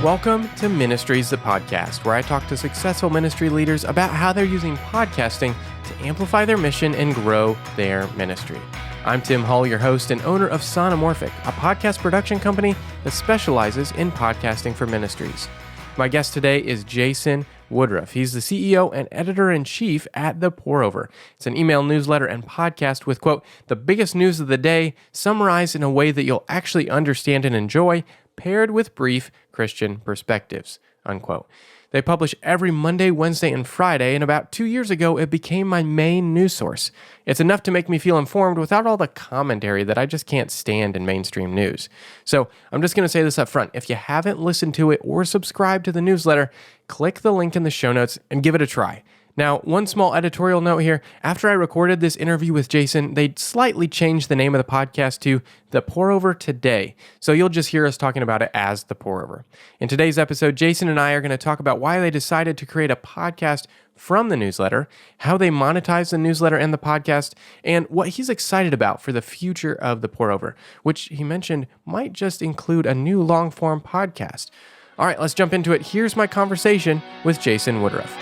Welcome to Ministries, the podcast, where I talk to successful ministry leaders about how they're using podcasting to amplify their mission and grow their ministry. I'm Tim Hall, your host and owner of Sonomorphic, a podcast production company that specializes in podcasting for ministries. My guest today is Jason Woodruff. He's the CEO and editor-in-chief at The Pour-Over. It's an email newsletter and podcast with, quote, the biggest news of the day summarized in a way that you'll actually understand and enjoy, paired with brief Christian perspectives, unquote. They publish every Monday, Wednesday, and Friday, and about 2 years ago, it became my main news source. It's enough to make me feel informed without all the commentary that I just can't stand in mainstream news. So I'm just going to say this up front. If you haven't listened to it or subscribed to the newsletter, click the link in the show notes and give it a try. Now, one small editorial note here. After I recorded this interview with Jason, they slightly changed the name of the podcast to The Pour-Over Today. So you'll just hear us talking about it as The Pour-Over. In today's episode, Jason and I are going to talk about why they decided to create a podcast from the newsletter, how they monetize the newsletter and the podcast, and what he's excited about for the future of The Pour-Over, which he mentioned might just include a new long-form podcast. All right, let's jump into it. Here's my conversation with Jason Woodruff.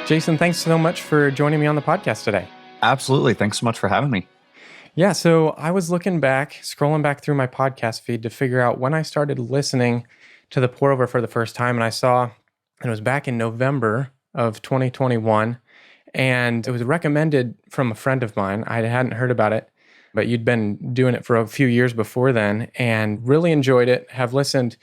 Jason, thanks so much for joining me on the podcast today. Absolutely. Thanks so much for having me. Yeah, so I was scrolling back through my podcast feed to figure out when I started listening to The Pour-Over for the first time, and I saw it was back in November of 2021, and it was recommended from a friend of mine. I hadn't heard about it, but you'd been doing it for a few years before then, and really enjoyed it, have listened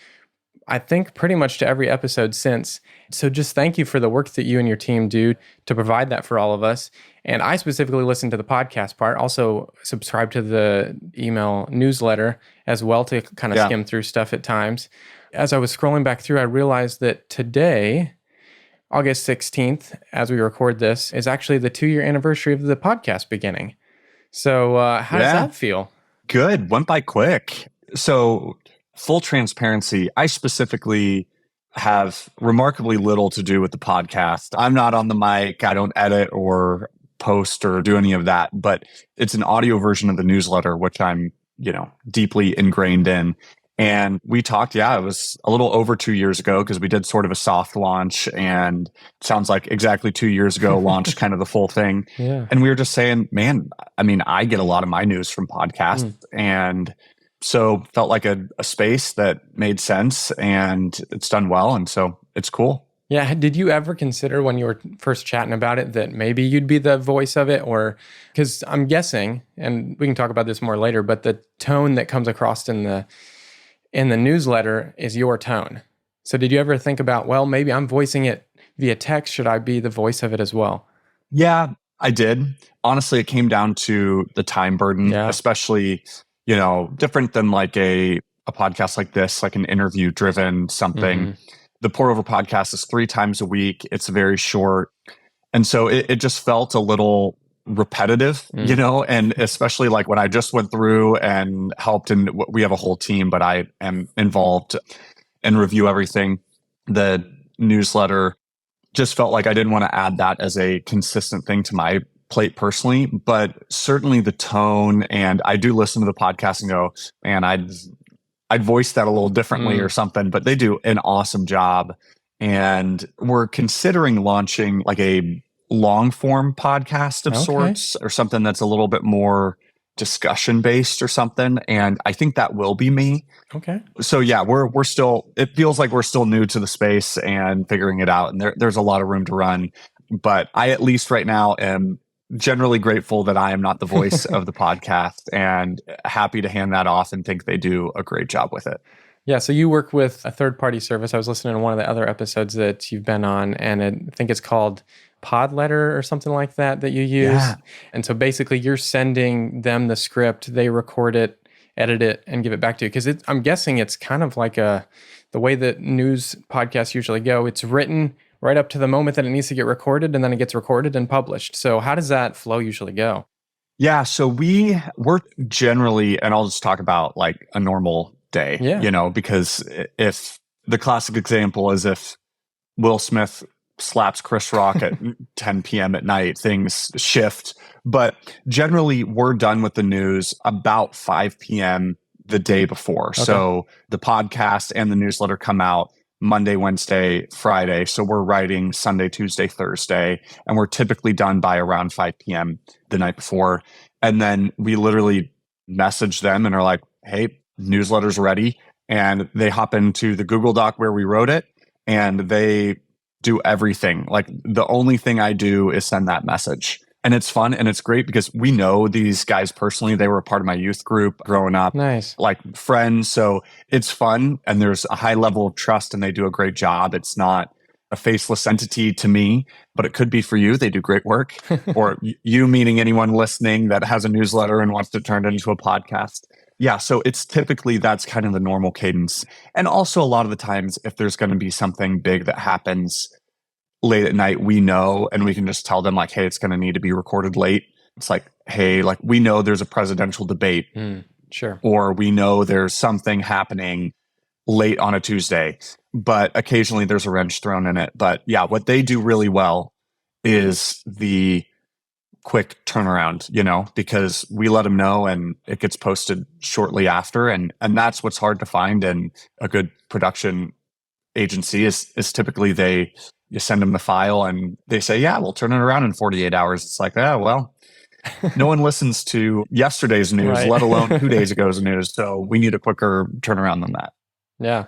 I think pretty much to every episode since. So just thank you for the work that you and your team do to provide that for all of us. And I specifically listen to the podcast part, also subscribe to the email newsletter as well to kind of skim through stuff at times. As I was scrolling back through, I realized that today, August 16th, as we record this, is actually the 2-year anniversary of the podcast beginning. So how does that feel? Good. Went by quick. So full transparency, I specifically have remarkably little to do with the podcast. I'm not on the mic. I don't edit or post or do any of that, but it's an audio version of the newsletter, which I'm, deeply ingrained in. And we talked, it was a little over 2 years ago because we did sort of a soft launch, and sounds like exactly 2 years ago launched kind of the full thing. Yeah. And we were just saying, man, I get a lot of my news from podcasts and so felt like a space that made sense, and it's done well. And so it's cool. Yeah. Did you ever consider when you were first chatting about it that maybe you'd be the voice of it? Or because I'm guessing, and we can talk about this more later, but the tone that comes across in the newsletter is your tone. So did you ever think about, well, maybe I'm voicing it via text. Should I be the voice of it as well? Yeah, I did. Honestly, it came down to the time burden, especially different than like a podcast like this, like an interview driven something. The Pour-Over podcast is 3 times a week. It's very short. And so it just felt a little repetitive, and especially like when I just went through and helped, and we have a whole team, but I am involved and review everything. The newsletter just felt like I didn't want to add that as a consistent thing to my plate personally, but certainly the tone, and I do listen to the podcast and go, man, I'd voice that a little differently or something, but they do an awesome job. And we're considering launching like a long form podcast of sorts, or something that's a little bit more discussion based or something. And I think that will be me. Okay. So yeah, we're still, it feels like we're still new to the space and figuring it out. And there's a lot of room to run, but I at least right now am generally grateful that I am not the voice of the podcast, and happy to hand that off and think they do a great job with it. Yeah, so you work with a third-party service. I was listening to one of the other episodes that you've been on, and I think it's called Podletter or something like that you use. Yeah. And so basically you're sending them the script, they record it, edit it, and give it back to you. Because I'm guessing it's kind of like the way that news podcasts usually go. It's written right up to the moment that it needs to get recorded, and then it gets recorded and published. So how does that flow usually go? Yeah, so we're generally, and I'll just talk about like a normal day, because if the classic example is if Will Smith slaps Chris Rock at 10 p.m. at night, things shift. But generally, we're done with the news about 5 p.m. the day before. Okay. So the podcast and the newsletter come out Monday, Wednesday, Friday. So we're writing Sunday, Tuesday, Thursday, and we're typically done by around 5 p.m. the night before. And then we literally message them and are like, hey, newsletter's ready. And they hop into the Google Doc where we wrote it, and they do everything. Like the only thing I do is send that message. And it's fun and it's great because we know these guys personally. They were a part of my youth group growing up. Nice. Like friends. So it's fun and there's a high level of trust and they do a great job. It's not a faceless entity to me, but it could be for you. They do great work. Or you, meaning anyone listening that has a newsletter and wants to turn it into a podcast. Yeah, so it's typically that's kind of the normal cadence. And also a lot of the times if there's going to be something big that happens late at night, we know, and we can just tell them like, hey, it's going to need to be recorded late. It's like, hey, like we know there's a presidential debate. Sure. Or we know there's something happening late on a Tuesday, but occasionally there's a wrench thrown in it. But yeah, what they do really well is the quick turnaround, because we let them know and it gets posted shortly after. And that's what's hard to find in a good production agency is typically you send them the file and they say, yeah, we'll turn it around in 48 hours. It's like, oh, well, no one listens to yesterday's news, right. Let alone 2 days ago's news. So we need a quicker turnaround than that. Yeah.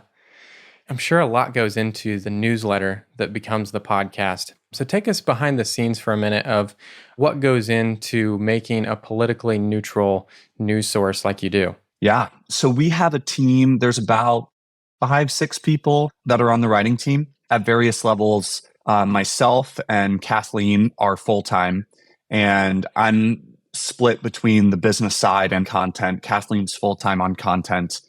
I'm sure a lot goes into the newsletter that becomes the podcast. So take us behind the scenes for a minute of what goes into making a politically neutral news source like you do. Yeah. So we have a team. There's about 5-6 people that are on the writing team at various levels. Myself and Kathleen are full-time, and I'm split between the business side and content. Kathleen's full-time on content.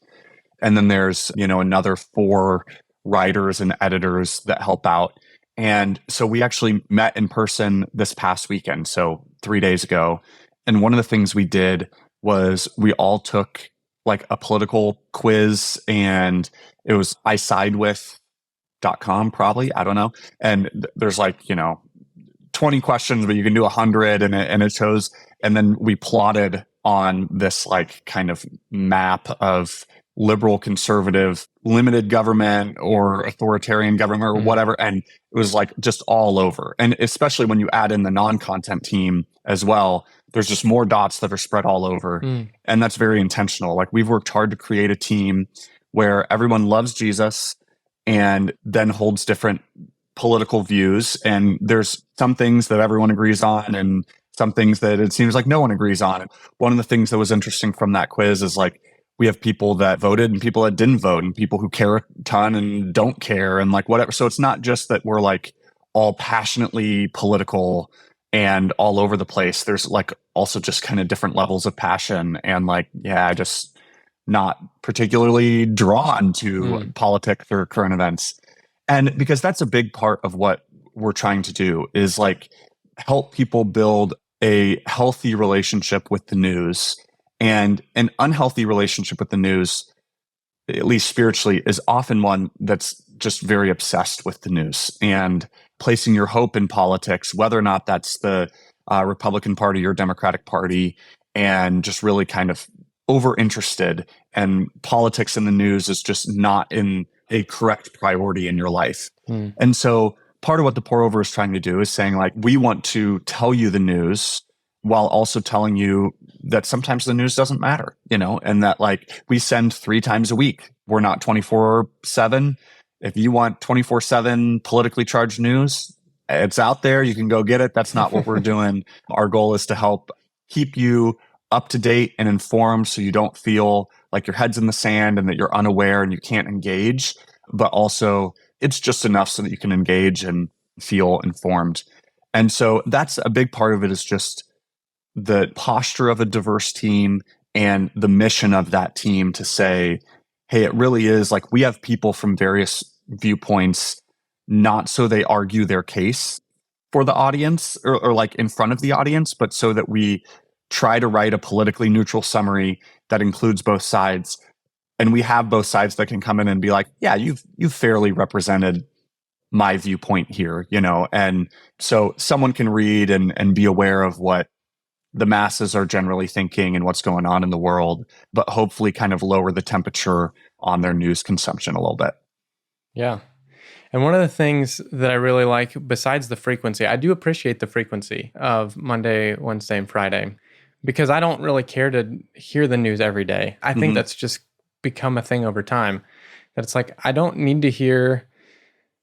And then there's, another 4 writers and editors that help out. And so we actually met in person this past weekend, so 3 days ago. And one of the things we did was we all took like a political quiz, and it was isidewith.com probably, I don't know. And there's like, 20 questions, but you can do 100 and it shows. And then we plotted on this like kind of map of liberal, conservative, limited government or authoritarian government or whatever. And it was like just all over. And especially when you add in the non-content team as well, there's just more dots that are spread all over. And that's very intentional. Like we've worked hard to create a team where everyone loves Jesus and then holds different political views. And there's some things that everyone agrees on and some things that it seems like no one agrees on. And one of the things that was interesting from that quiz is like, we have people that voted and people that didn't vote and people who care a ton and don't care and like whatever. So it's not just that we're like all passionately political and all over the place. There's like also just kind of different levels of passion and like, just not particularly drawn to politics or current events. And because that's a big part of what we're trying to do is like help people build a healthy relationship with the news. And an unhealthy relationship with the news, at least spiritually, is often one that's just very obsessed with the news and placing your hope in politics, whether or not that's the Republican Party or Democratic Party, and just really kind of over-interested. And politics in the news is just not in a correct priority in your life. And so part of what the Pour Over is trying to do is saying, like, we want to tell you the news while also telling you that sometimes the news doesn't matter, and that like we send 3 times a week. We're not 24/7. If you want 24/7 politically charged news, it's out there. You can go get it. That's not what we're doing. Our goal is to help keep you up to date and informed so you don't feel like your head's in the sand and that you're unaware and you can't engage, but also it's just enough so that you can engage and feel informed. And so that's a big part of it is just the posture of a diverse team and the mission of that team to say, hey, it really is like we have people from various viewpoints, not so they argue their case for the audience or like in front of the audience, but so that we try to write a politically neutral summary that includes both sides. And we have both sides that can come in and be like, yeah, you've fairly represented my viewpoint here, and so someone can read and be aware of what the masses are generally thinking and what's going on in the world, but hopefully kind of lower the temperature on their news consumption a little bit. Yeah. And one of the things that I really like, besides the frequency, I do appreciate the frequency of Monday, Wednesday, and Friday, because I don't really care to hear the news every day. I think that's just become a thing over time. That it's like, I don't need to hear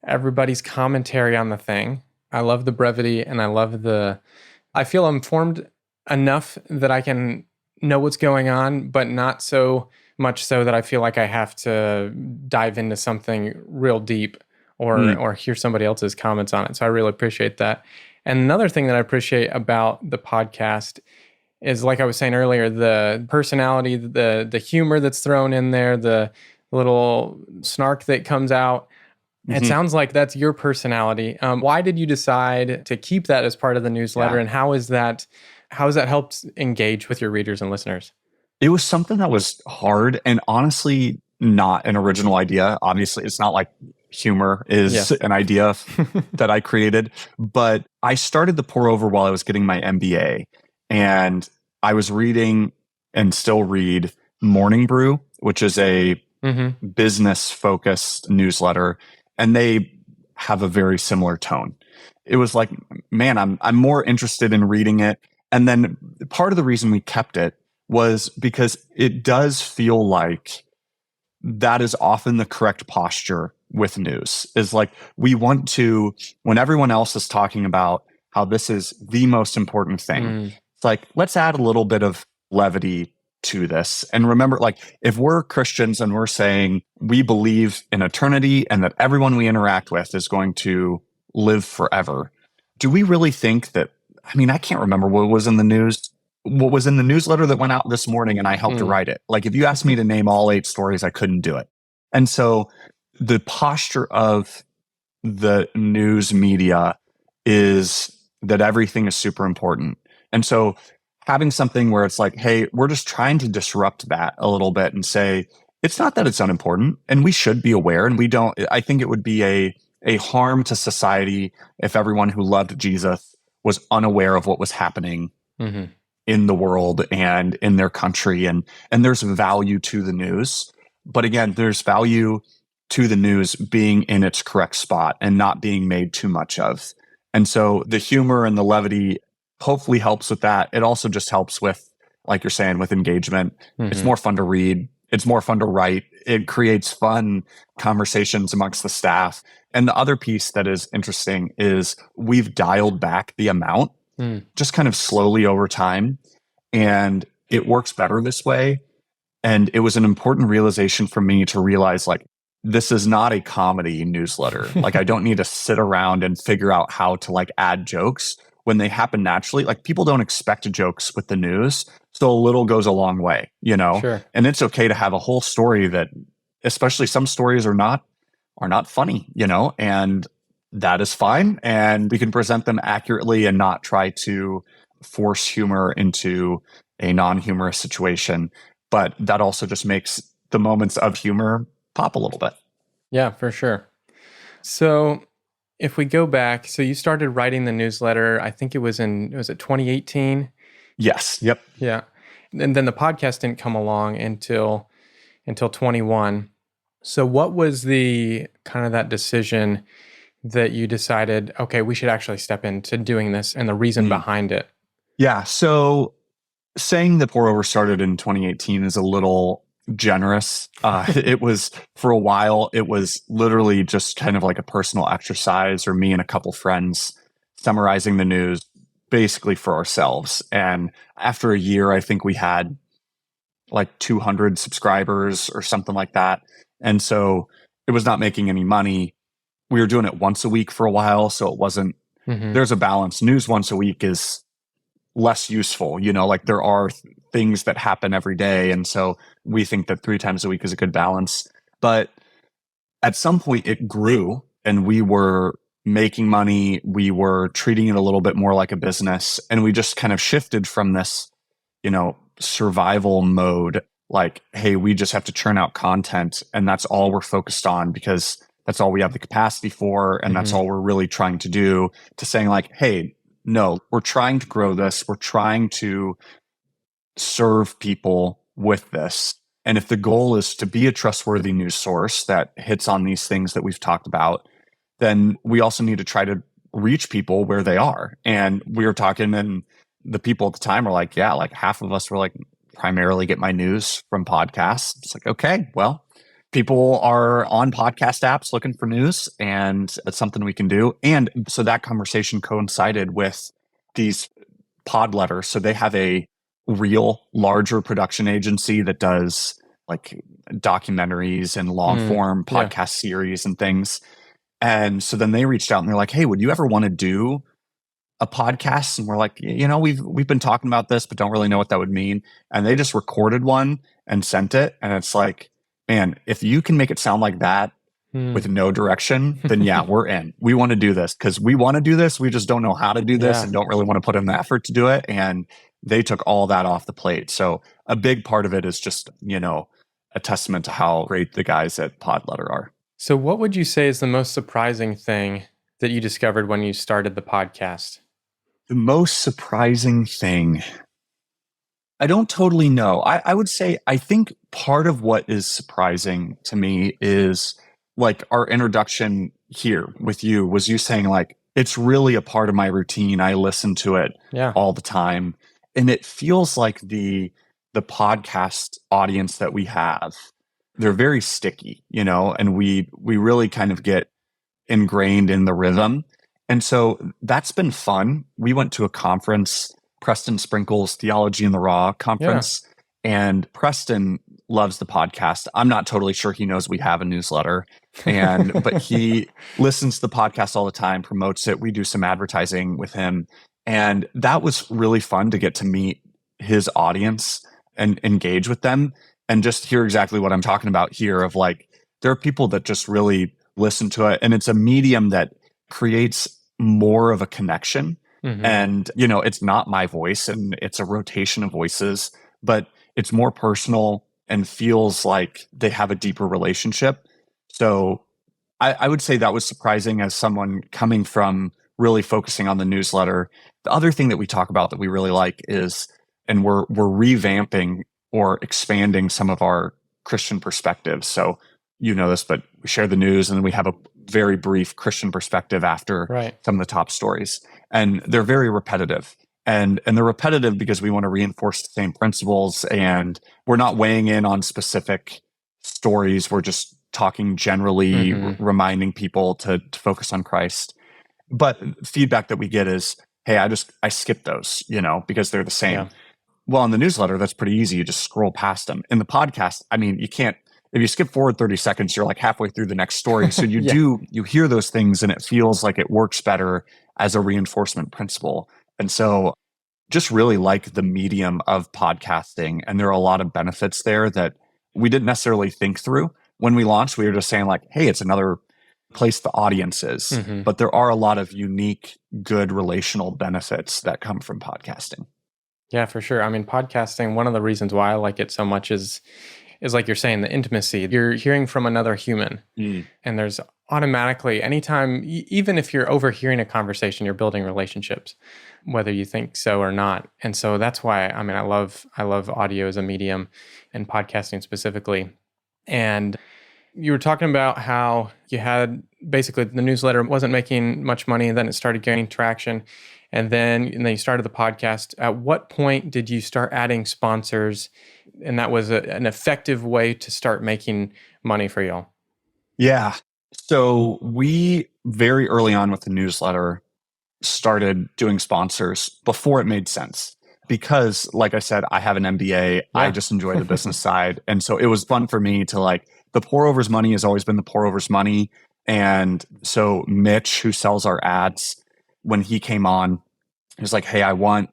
everybody's commentary on the thing. I love the brevity and I feel informed enough that I can know what's going on, but not so much so that I feel like I have to dive into something real deep or hear somebody else's comments on it. So I really appreciate that. And another thing that I appreciate about the podcast is, like I was saying earlier, the personality, the humor that's thrown in there, the little snark that comes out. It sounds like that's your personality. Why did you decide to keep that as part of the newsletter, and how has that helped engage with your readers and listeners? It was something that was hard and honestly not an original idea. Obviously, it's not like humor is an idea that I created, but I started the pour over while I was getting my MBA, and I was reading and still read Morning Brew, which is a business focused newsletter, and they have a very similar tone. It was like, man, I'm more interested in reading it. And then part of the reason we kept it was because it does feel like that is often the correct posture with news. Is like, we want to, when everyone else is talking about how this is the most important thing, it's like, let's add a little bit of levity to this. And remember, like, if we're Christians and we're saying we believe in eternity and that everyone we interact with is going to live forever, do we really think that? I mean, I can't remember what was in the newsletter that went out this morning, and I helped to write it. Like, if you asked me to name all 8 stories, I couldn't do it. And so the posture of the news media is that everything is super important. And so having something where it's like, hey, we're just trying to disrupt that a little bit and say, it's not that it's unimportant, and we should be aware. And I think it would be a harm to society if everyone who loved Jesus was unaware of what was happening in the world and in their country. And there's value to the news. But again, there's value to the news being in its correct spot and not being made too much of. And so the humor and the levity hopefully helps with that. It also just helps with, like you're saying, with engagement. It's more fun to read. It's more fun to write. It creates fun conversations amongst the staff. And the other piece that is interesting is we've dialed back the amount just kind of slowly over time. And it works better this way. And it was an important realization for me to realize, like, this is not a comedy newsletter. Like, I don't need to sit around and figure out how to like add jokes when they happen naturally. Like, people don't expect jokes with the news. So a little goes a long way, you know? Sure. And it's okay to have a whole story that, especially some stories are not funny, you know, and that is fine. And we can present them accurately and not try to force humor into a non-humorous situation. But that also just makes the moments of humor pop a little bit. Yeah, for sure. So if we go back, so you started writing the newsletter, I think was it 2018? Yes. Yep. Yeah. And then the podcast didn't come along until 21. So what was the kind of that decision that you decided, okay, we should actually step into doing this, and the reason behind it? Yeah. So saying that Pour Over started in 2018 is a little generous. It was, for a while, it was literally just kind of like a personal exercise, or me and a couple friends summarizing the news basically for ourselves. And after a year, I think we had like 200 subscribers or something like that. And so it was not making any money. We were doing it once a week for a while. So it wasn't, there's a balance. News once a week is less useful, you know, like there are things that happen every day. And so we think that 3 times a week is a good balance. But at some point it grew and we were making money. We were treating it a little bit more like a business. And we just kind of shifted from this, you know, survival mode, like, hey, we just have to churn out content and that's all we're focused on because that's all we have the capacity for. And that's all we're really trying to do, to saying like, hey, no, we're trying to grow this. We're trying to serve people with this. And if the goal is to be a trustworthy news source that hits on these things that we've talked about, then we also need to try to reach people where they are. And we were talking, and the people at the time were like, yeah, like half of us were like, primarily get my news from podcasts. It's like, okay, well, people are on podcast apps looking for news, and it's something we can do. And so that conversation coincided with these pod letters. So they have a real larger production agency that does like documentaries and long form podcast series and things. And so then they reached out and they're like, hey, would you ever want to do a podcast? And we're like, we've been talking about this, but don't really know what that would mean. And they just recorded one and sent it. And it's like, man, if you can make it sound like that with no direction, then yeah, we're in. We want to do this because we want to do this. We just don't know how to do this and don't really want to put in the effort to do it. And they took all that off the plate. So a big part of it is just, a testament to how great the guys at Podletter are. So what would you say is the most surprising thing that you discovered when you started the podcast? The most surprising thing, I don't totally know. I would say, I think part of what is surprising to me is like our introduction here with you was you saying like, it's really a part of my routine. I listen to it all the time. And it feels like the podcast audience that we have, they're very sticky, and we really kind of get ingrained in the rhythm. And so that's been fun. We went to a conference, Preston Sprinkle's Theology in the Raw conference, and Preston loves the podcast. I'm not totally sure he knows we have a newsletter, but he listens to the podcast all the time, promotes it. We do some advertising with him. And that was really fun to get to meet his audience and engage with them and just hear exactly what I'm talking about here of like, there are people that just really listen to it. And it's a medium that creates more of a connection. And, it's not my voice and it's a rotation of voices, but it's more personal and feels like they have a deeper relationship. So I would say that was surprising as someone coming from really focusing on the newsletter. The other thing that we talk about that we really like is, and we're revamping or expanding some of our Christian perspectives. So you know this, but we share the news and then we have a very brief Christian perspective after some of the top stories. And they're very repetitive. And they're repetitive because we want to reinforce the same principles, and we're not weighing in on specific stories. We're just talking generally, reminding people to focus on Christ. But feedback that we get is, hey, I skip those, because they're the same. Yeah. Well, in the newsletter, that's pretty easy. You just scroll past them. In the podcast, I mean, you can't, if you skip forward 30 seconds, you're like halfway through the next story. So you hear those things and it feels like it works better as a reinforcement principle. And so just really like the medium of podcasting. And there are a lot of benefits there that we didn't necessarily think through. When we launched, we were just saying like, hey, it's another place the audience is. But there are a lot of unique, good relational benefits that come from podcasting. Yeah, for sure. I mean, podcasting, one of the reasons why I like it so much is like you're saying, the intimacy. You're hearing from another human. And there's automatically, anytime, even if you're overhearing a conversation, you're building relationships, whether you think so or not. And so that's why, I mean, I love audio as a medium and podcasting specifically. And you were talking about how you had basically the newsletter wasn't making much money, and then it started gaining traction. And then you started the podcast. At what point did you start adding sponsors? And that was an effective way to start making money for y'all. Yeah. So we very early on with the newsletter started doing sponsors before it made sense. Because like I said, I have an MBA. I just enjoy the business side. And so it was fun for me to like, the pour overs money has always been the pour overs money. And so Mitch, who sells our ads, when he came on, he was like, hey, I want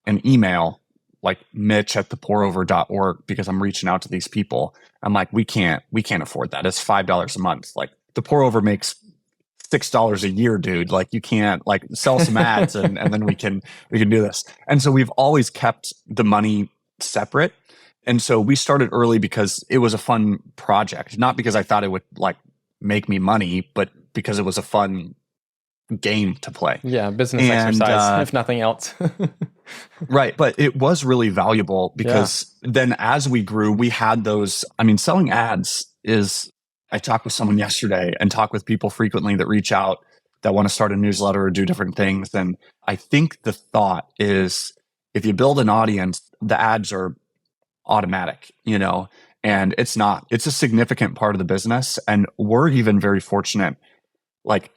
an email like mitch@thepourover.org because I'm reaching out to these people. I'm like, we can't afford that. It's $5 a month. Like the pour over makes $6 a year, dude. Like you can't like sell some ads and then we can do this. And so we've always kept the money separate. And so we started early because it was a fun project, not because I thought it would like make me money, but because it was a fun game to play. Yeah, business exercise, if nothing else. Right. But it was really valuable because then as we grew, we had those. I mean, selling ads is, I talked with someone yesterday and talk with people frequently that reach out that want to start a newsletter or do different things. And I think the thought is if you build an audience, the ads are automatic, and it's not. It's a significant part of the business. And we're even very fortunate, like,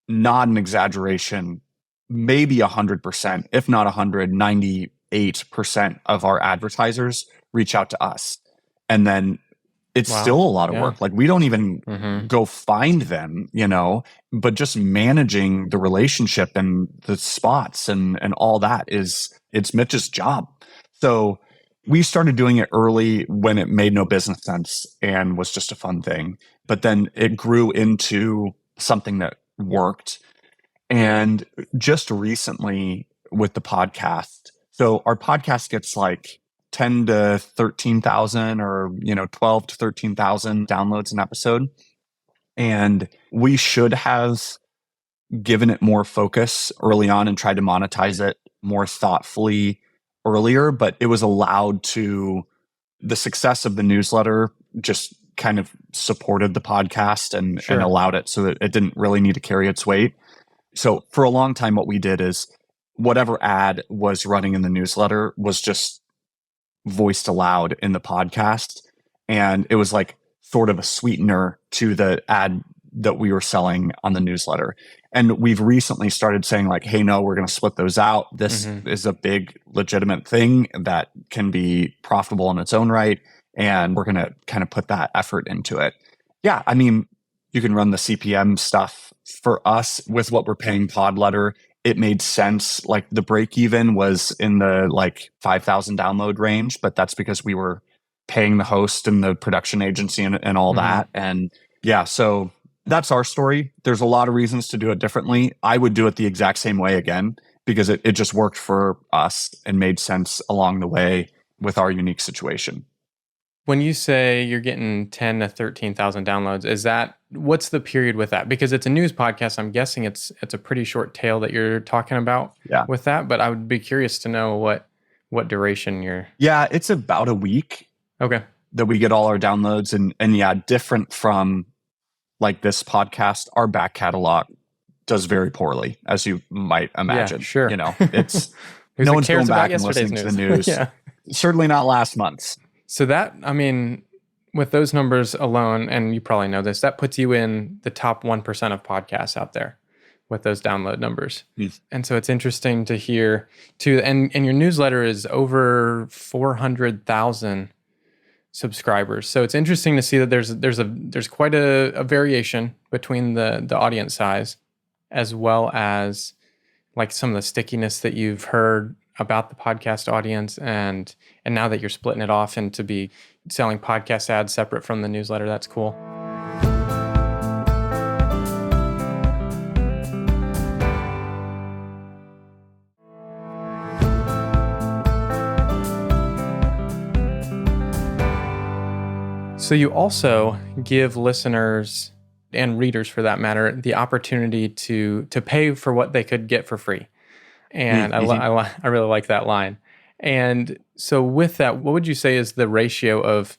not an exaggeration, maybe 100%, if not 198% of our advertisers reach out to us. And then it's still a lot of work. Like, we don't even go find them, but just managing the relationship and the spots and all that it's Mitch's job. So we started doing it early when it made no business sense and was just a fun thing. But then it grew into something that worked. And just recently with the podcast, so our podcast gets like 10 to 13,000 or 12 to 13,000 downloads an episode, and we should have given it more focus early on and tried to monetize it more thoughtfully earlier, but it was allowed to, the success of the newsletter just kind of supported the podcast and allowed it so that it didn't really need to carry its weight. So for a long time, what we did is whatever ad was running in the newsletter was just voiced aloud in the podcast. And it was like sort of a sweetener to the ad that we were selling on the newsletter. And we've recently started saying like, hey, no, we're going to split those out. This is a big legitimate thing that can be profitable in its own right. And we're going to kind of put that effort into it. Yeah, I mean, you can run the CPM stuff. For us, with what we're paying Podletter, it made sense. Like the break even was in the like 5,000 download range, but that's because we were paying the host and the production agency and all that. And yeah, so that's our story. There's a lot of reasons to do it differently. I would do it the exact same way again because it just worked for us and made sense along the way with our unique situation. When you say you're getting 10 to 13,000 downloads, what's the period with that? Because it's a news podcast, I'm guessing it's a pretty short tail that you're talking about with that, but I would be curious to know what duration you're... Yeah, it's about a week. Okay. That we get all our downloads and yeah, different from like this podcast, our back catalog does very poorly, as you might imagine. Yeah, sure. It's no one's going back and listening to the news. Certainly not last month's. So that, I mean, with those numbers alone, and you probably know this, that puts you in the top 1% of podcasts out there with those download numbers. And so it's interesting to hear too, and your newsletter is over 400,000 subscribers. So it's interesting to see that there's quite a variation between the audience size, as well as like some of the stickiness that you've heard about the podcast audience, and now that you're splitting it off into be selling podcast ads separate from the newsletter. That's cool. So you also give listeners and readers, for that matter, the opportunity to pay for what they could get for free. And I really like that line. And so with that, what would you say is the ratio of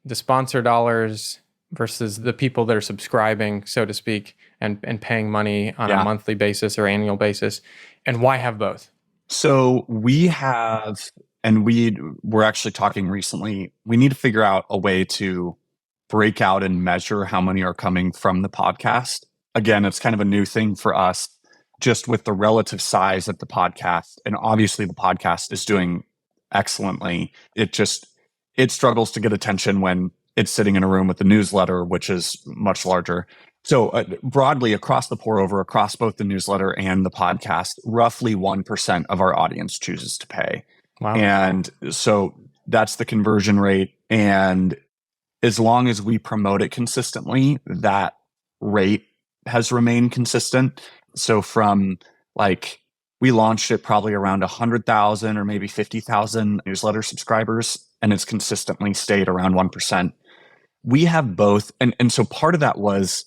the sponsor dollars versus the people that are subscribing, so to speak, and paying money on a monthly basis or annual basis? And why have both? So we have, and we're actually talking recently, we need to figure out a way to break out and measure how many are coming from the podcast. Again, it's kind of a new thing for us, just with the relative size of the podcast. And obviously the podcast is doing excellently. It struggles to get attention when it's sitting in a room with the newsletter, which is much larger. So broadly across the pour over, across both the newsletter and the podcast, roughly 1% of our audience chooses to pay. Wow. And so that's the conversion rate. And as long as we promote it consistently, that rate has remained consistent. So from like, we launched it probably around 100,000 or maybe 50,000 newsletter subscribers, and it's consistently stayed around 1%. We have both. And so part of that was,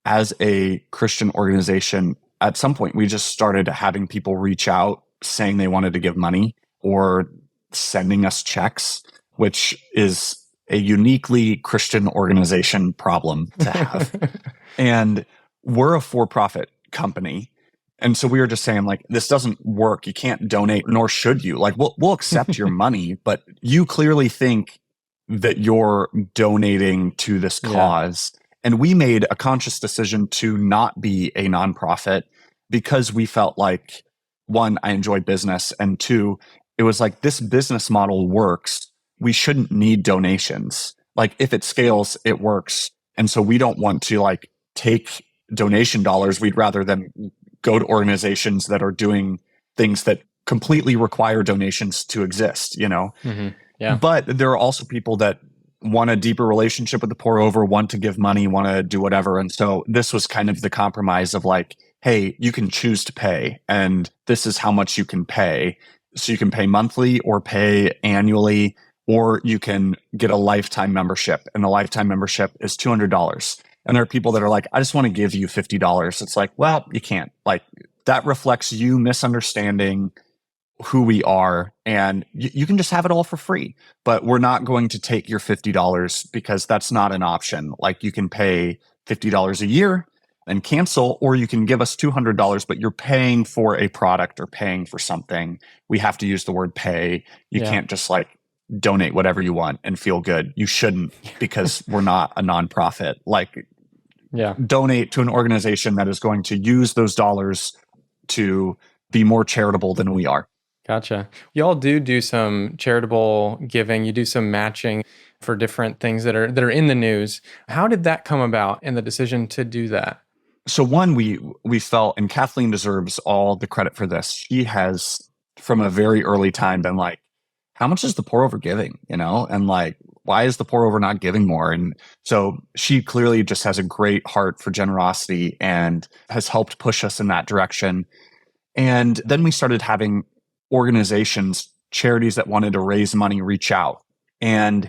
as a Christian organization, at some point we just started having people reach out saying they wanted to give money or sending us checks, which is a uniquely Christian organization problem to have. And we're a for-profit company. And so we were just saying, like, this doesn't work. You can't donate, nor should you. Like, we'll accept your money, but you clearly think that you're donating to this cause. And we made a conscious decision to not be a nonprofit because we felt like, one, I enjoy business, and two, it was like, this business model works. We shouldn't need donations. Like, if it scales, it works. And so we don't want to like take donation dollars. We'd rather them go to organizations that are doing things that completely require donations to exist, you know? Mm-hmm. Yeah. But there are also people that want a deeper relationship with the pour over, want to give money, want to do whatever. And so this was kind of the compromise of like, hey, you can choose to pay, and this is how much you can pay. So you can pay monthly or pay annually, or you can get a lifetime membership, and the lifetime membership is $200. And there are people that are like, I just want to give you $50. It's like, well, you can't. Like, that reflects you misunderstanding who we are, and you can just have it all for free. But we're not going to take your $50 because that's not an option. Like, you can pay $50 a year and cancel, or you can give us $200, but you're paying for a product or paying for something. We have to use the word pay. You can't just like donate whatever you want and feel good. You shouldn't, because we're not a nonprofit. Like, donate to an organization that is going to use those dollars to be more charitable than we are. Gotcha. Y'all do some charitable giving. You do some matching for different things that are in the news. How did that come about, and the decision to do that? So one, we felt, and Kathleen deserves all the credit for this. She has, from a very early time, been like, how much is the pour over giving? You know, and like, why is the pour over not giving more? And so she clearly just has a great heart for generosity and has helped push us in that direction. And then we started having organizations, charities that wanted to raise money, reach out. And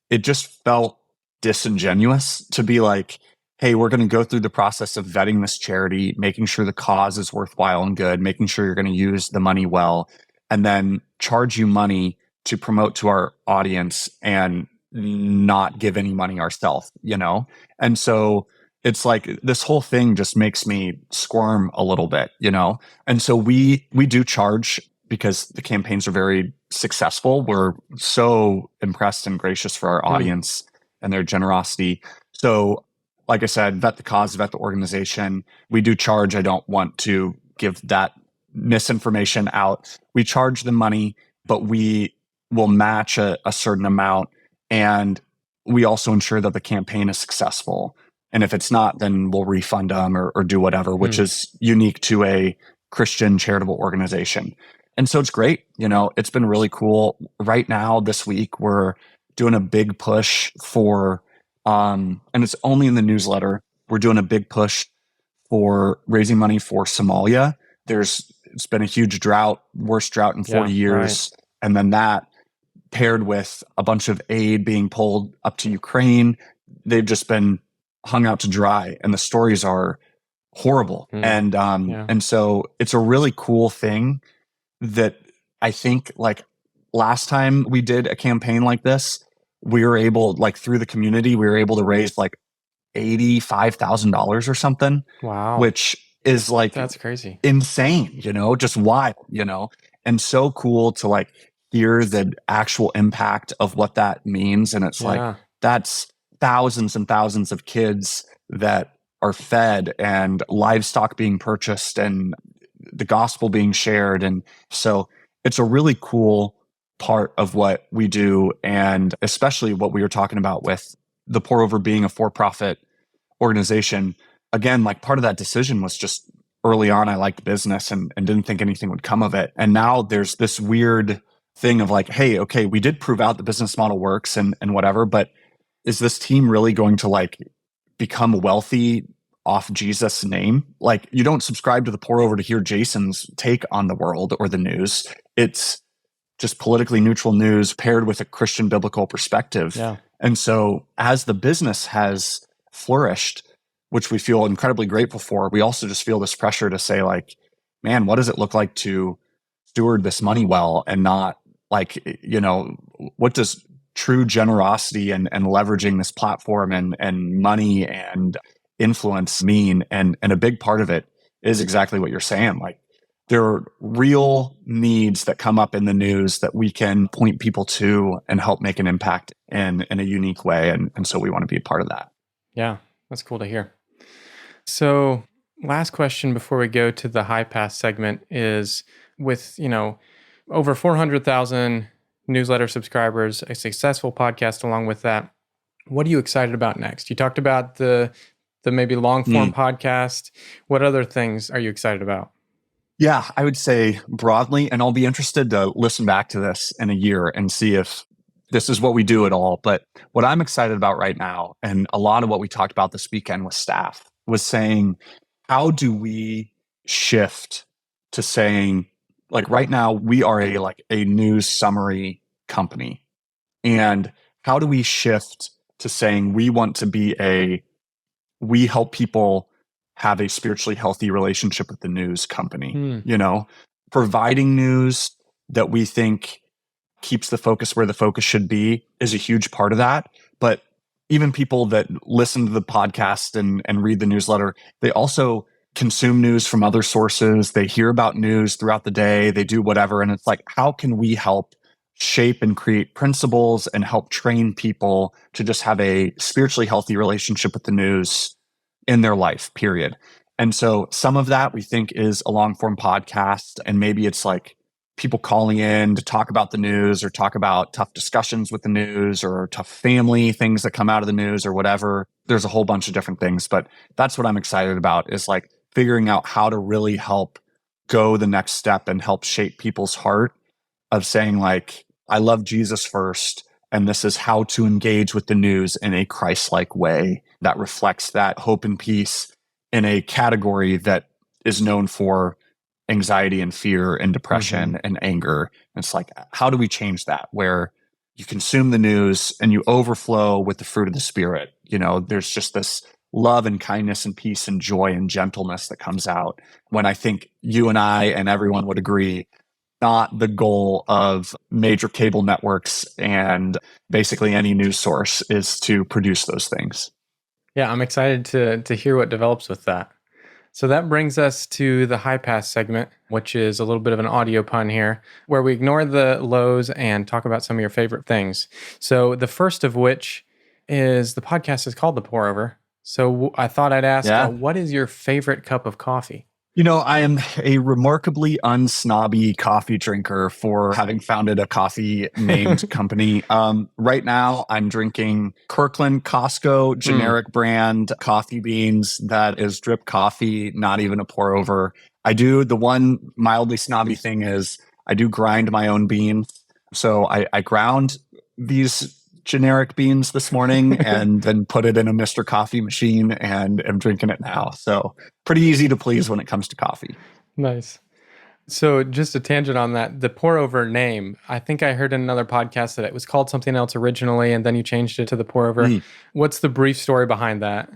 it just felt disingenuous to be like, hey, we're going to go through the process of vetting this charity, making sure the cause is worthwhile and good, making sure you're going to use the money well, and then charge you money to promote to our audience and not give any money ourselves, you know? And so it's like, this whole thing just makes me squirm a little bit, you know? And so we do charge because the campaigns are very successful. We're so impressed and gracious for our audience and their generosity. So like I said, vet the cause, vet the organization. We do charge. I don't want to give that misinformation out. We charge them money, but we will match a certain amount. And we also ensure that the campaign is successful. And if it's not, then we'll refund them or do whatever, which is unique to a Christian charitable organization. And so it's great. You know, it's been really cool. Right now, this week, we're doing a big push for, and it's only in the newsletter, we're doing a big push for raising money for Somalia. It's been a huge drought, worst drought in 40 years. Right. And then that paired with a bunch of aid being pulled up to Ukraine, they've just been hung out to dry, and the stories are horrible. And so it's a really cool thing that I think, like, last time we did a campaign like this, we were able, like, through the community, we were able to raise like $85,000 or something. Wow. Which is like, that's crazy, insane, you know, just wild, you know, and so cool to like hear the actual impact of what that means. And it's like, that's thousands and thousands of kids that are fed, and livestock being purchased, and the gospel being shared. And so it's a really cool part of what we do. And especially what we were talking about with the Pour Over being a for-profit organization. Again, like, part of that decision was just early on, I liked business and didn't think anything would come of it. And now there's this weird thing of like, hey, okay, we did prove out the business model works and whatever, but is this team really going to like become wealthy off Jesus' name? Like, you don't subscribe to the Pour Over to hear Jason's take on the world or the news. It's just politically neutral news paired with a Christian biblical perspective. Yeah. And so as the business has flourished, which we feel incredibly grateful for, we also just feel this pressure to say like, man, what does it look like to steward this money well and not like, what does true generosity and leveraging this platform and money and influence mean? And a big part of it is exactly what you're saying. Like there are real needs that come up in the news that we can point people to and help make an impact in a unique way. And so we want to be a part of that. Yeah, that's cool to hear. So last question before we go to the high pass segment is with, over 400,000 newsletter subscribers, a successful podcast along with that, what are you excited about next? You talked about the maybe long form podcast. What other things are you excited about? Yeah, I would say broadly, and I'll be interested to listen back to this in a year and see if this is what we do at all. But what I'm excited about right now, and a lot of what we talked about this weekend with staff, was saying, how do we shift to saying, like right now, we are a news summary company. And how do we shift to saying we want to be we help people have a spiritually healthy relationship with the news company, providing news that we think keeps the focus where the focus should be is a huge part of that. But even people that listen to the podcast and read the newsletter, they also consume news from other sources. They hear about news throughout the day. They do whatever. And it's like, how can we help shape and create principles and help train people to just have a spiritually healthy relationship with the news in their life, period. And so some of that we think is a long form podcast. And maybe it's like people calling in to talk about the news or talk about tough discussions with the news or tough family things that come out of the news or whatever. There's a whole bunch of different things, but that's what I'm excited about is like figuring out how to really help go the next step and help shape people's heart of saying like, I love Jesus first. And this is how to engage with the news in a Christ-like way that reflects that hope and peace in a category that is known for anxiety and fear and depression and anger. And it's like, how do we change that where you consume the news and you overflow with the fruit of the Spirit? There's just this love and kindness and peace and joy and gentleness that comes out when I think you and I and everyone would agree not the goal of major cable networks and basically any news source is to produce those things. Yeah, I'm excited to hear what develops with that. So that brings us to the high pass segment, which is a little bit of an audio pun here, where we ignore the lows and talk about some of your favorite things. So the first of which is the podcast is called The Pour Over. So I thought I'd ask, what is your favorite cup of coffee? I am a remarkably unsnobby coffee drinker for having founded a coffee named company. Right now, I'm drinking Kirkland Costco generic brand coffee beans. That is drip coffee, not even a pour over. The one mildly snobby thing is I do grind my own beans. So I ground these generic beans this morning and then put it in a Mr. Coffee machine and am drinking it now. So pretty easy to please when it comes to coffee. Nice. So just a tangent on that, the pour over name, I think I heard in another podcast that it was called something else originally and then you changed it to the pour over. What's the brief story behind that?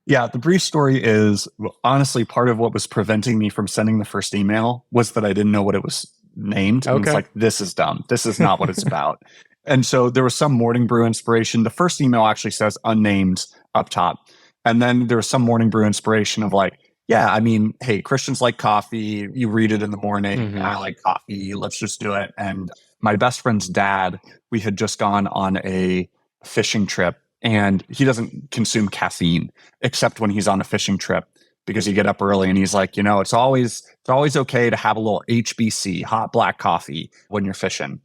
Yeah, the brief story is honestly part of what was preventing me from sending the first email was that I didn't know what it was named. And it's like, this is dumb. This is not what it's about. And so there was some morning brew inspiration. The first email actually says unnamed up top. And then there was some morning brew inspiration of like, yeah, I mean, hey, Christians like coffee. You read it in the morning. I like coffee. Let's just do it. And my best friend's dad, we had just gone on a fishing trip and he doesn't consume caffeine except when he's on a fishing trip because you get up early and he's like, it's always okay to have a little HBC, hot black coffee when you're fishing.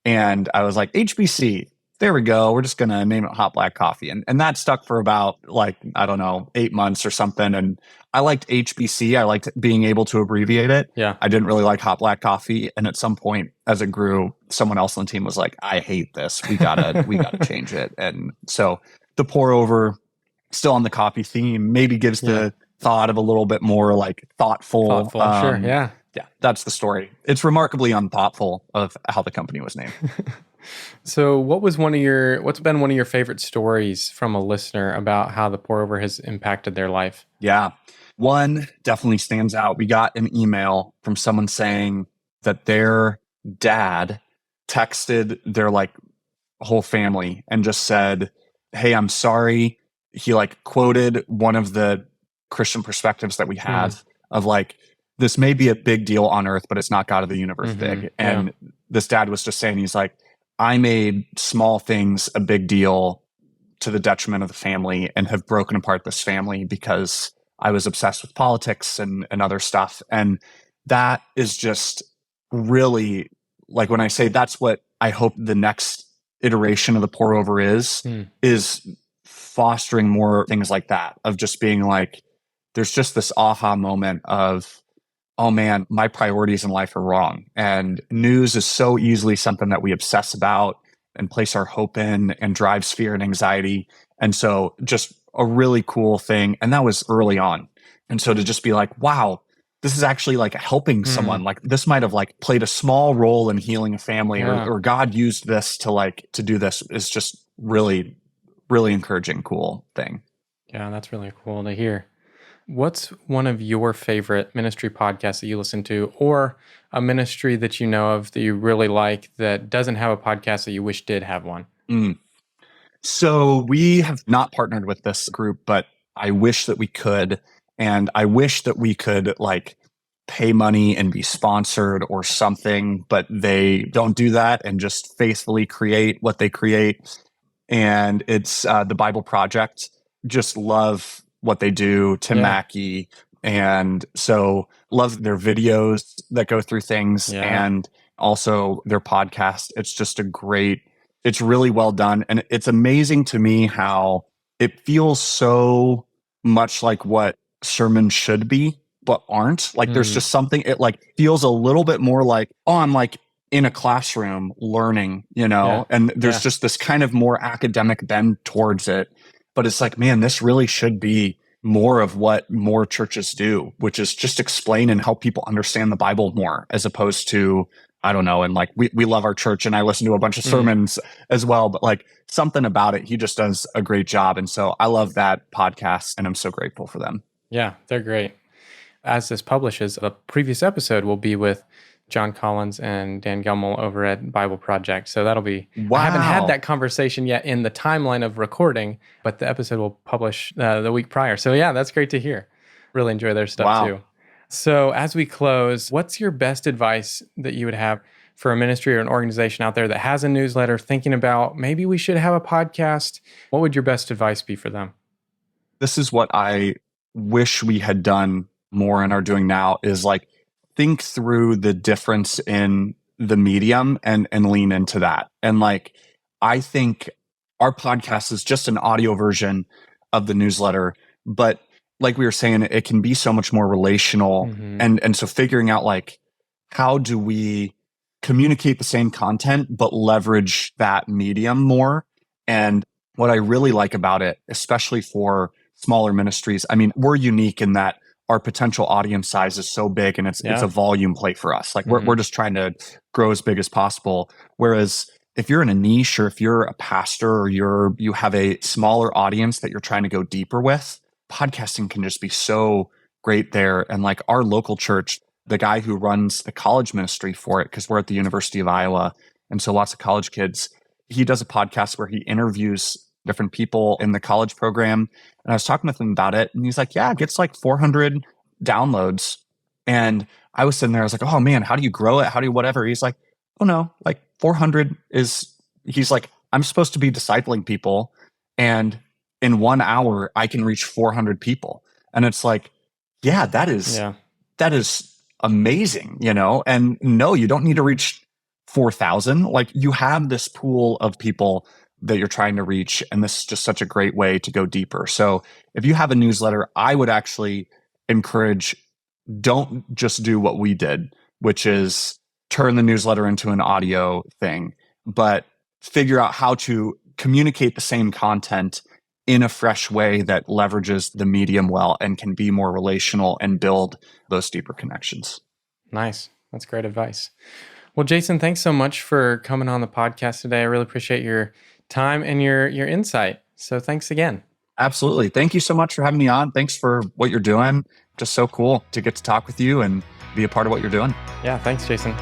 And I was like, HBC, there we go. We're just going to name it hot black coffee. And that stuck for about 8 months or something. And I liked HBC. I liked being able to abbreviate it. Yeah. I didn't really like hot black coffee. And at some point as it grew, someone else on the team was like, I hate this. We gotta change it. And so the pour over still on the coffee theme maybe gives the thought of a little bit more like thoughtful. Sure. Yeah. Yeah, that's the story. It's remarkably unthoughtful of how the company was named. So what's been one of your favorite stories from a listener about how the pour over has impacted their life? Yeah. One definitely stands out. We got an email from someone saying that their dad texted their like whole family and just said, "Hey, I'm sorry." He like quoted one of the Christian perspectives that we have of like, this may be a big deal on earth, but it's not God of the universe big. And this dad was just saying, he's like, I made small things a big deal to the detriment of the family and have broken apart this family because I was obsessed with politics and other stuff. And that is just really like when I say that's what I hope the next iteration of the pour over is fostering more things like that, of just being like, there's just this aha moment of, oh man, my priorities in life are wrong. And news is so easily something that we obsess about and place our hope in and drives fear and anxiety. And so just a really cool thing. And that was early on. And so to just be like, wow, this is actually like helping someone. Like this might have like played a small role in healing a family, or God used this to do this, is just really, really encouraging, cool thing. Yeah, that's really cool to hear. What's one of your favorite ministry podcasts that you listen to, or a ministry that you know of that you really like that doesn't have a podcast that you wish did have one? So we have not partnered with this group, but I wish that we could. And I wish that we could like pay money and be sponsored or something, but they don't do that and just faithfully create what they create. And it's the Bible Project. Just love what they do, Tim Mackey. And so love their videos that go through things and also their podcast. It's just it's really well done. And it's amazing to me how it feels so much like what sermons should be, but aren't. Like there's just something, it like feels a little bit more like, oh, I'm like in a classroom learning, and there's just this kind of more academic bend towards it. But it's like, man, this really should be more of what more churches do, which is just explain and help people understand the Bible more, as opposed to, I don't know. And like, we love our church and I listen to a bunch of sermons as well, but like something about it, he just does a great job. And so I love that podcast and I'm so grateful for them. Yeah, they're great. As this publishes, a previous episode will be with John Collins and Dan Gilmore over at Bible Project. So that'll be, I haven't had that conversation yet in the timeline of recording, but the episode will publish the week prior. So yeah, that's great to hear. Really enjoy their stuff too. So as we close, what's your best advice that you would have for a ministry or an organization out there that has a newsletter thinking about maybe we should have a podcast? What would your best advice be for them? This is what I wish we had done more and are doing now, is like think through the difference in the medium and lean into that. And like, I think our podcast is just an audio version of the newsletter, but like we were saying, it can be so much more relational. And so figuring out like, how do we communicate the same content, but leverage that medium more? And what I really like about it, especially for smaller ministries, I mean, we're unique in that our potential audience size is so big and it's a volume play for us. Like we're just trying to grow as big as possible. Whereas if you're in a niche, or if you're a pastor, or you have a smaller audience that you're trying to go deeper with, podcasting can just be so great there. And like our local church, the guy who runs the college ministry for it, because we're at the University of Iowa, and so lots of college kids, he does a podcast where he interviews different people in the college program. And I was talking with him about it, and he's like, yeah, it gets like 400 downloads. And I was sitting there, I was like, oh man, how do you grow it? How do you whatever? He's like, oh no, like 400 he's like, I'm supposed to be discipling people, and in 1 hour I can reach 400 people. And it's like, yeah, that is amazing, and no, you don't need to reach 4,000. Like you have this pool of people that you're trying to reach, and this is just such a great way to go deeper. So if you have a newsletter, I would actually encourage, don't just do what we did, which is turn the newsletter into an audio thing, but figure out how to communicate the same content in a fresh way that leverages the medium well and can be more relational and build those deeper connections. Nice. That's great advice. Well, Jason, thanks so much for coming on the podcast today. I really appreciate your time and your insight. So thanks again. Absolutely. Thank you so much for having me on. Thanks for what you're doing. Just so cool to get to talk with you and be a part of what you're doing. Yeah, thanks, Jason.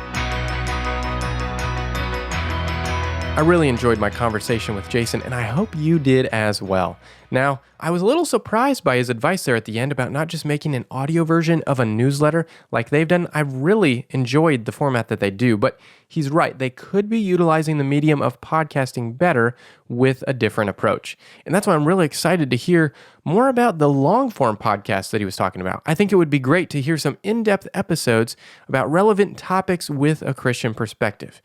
I really enjoyed my conversation with Jason, and I hope you did as well. Now, I was a little surprised by his advice there at the end about not just making an audio version of a newsletter like they've done. I've really enjoyed the format that they do, but he's right. They could be utilizing the medium of podcasting better with a different approach. And that's why I'm really excited to hear more about the long-form podcast that he was talking about. I think it would be great to hear some in-depth episodes about relevant topics with a Christian perspective.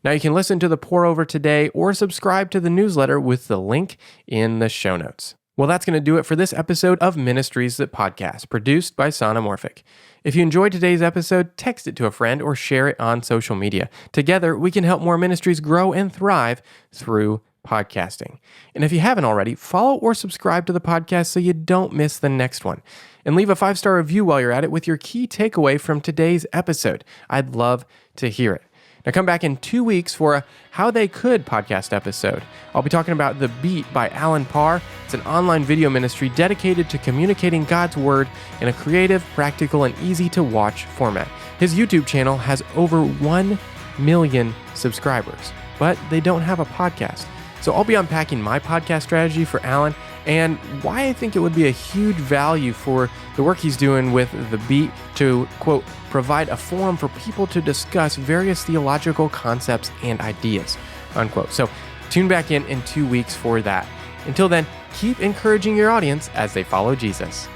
Now, you can listen to the pour over today or subscribe to the newsletter with the link in the show notes. Well, that's going to do it for this episode of Ministries That Podcast, produced by Sonomorphic. If you enjoyed today's episode, text it to a friend or share it on social media. Together, we can help more ministries grow and thrive through podcasting. And if you haven't already, follow or subscribe to the podcast so you don't miss the next one. And leave a 5-star review while you're at it with your key takeaway from today's episode. I'd love to hear it. Now come back in 2 weeks for a How They Could podcast episode. I'll be talking about The Beat by Alan Parr. It's an online video ministry dedicated to communicating God's Word in a creative, practical, and easy-to-watch format. His YouTube channel has over 1 million subscribers, but they don't have a podcast. So I'll be unpacking my podcast strategy for Alan and why I think it would be a huge value for the work he's doing with The Beat to, quote, provide a forum for people to discuss various theological concepts and ideas, unquote. So tune back in 2 weeks for that. Until then, keep encouraging your audience as they follow Jesus.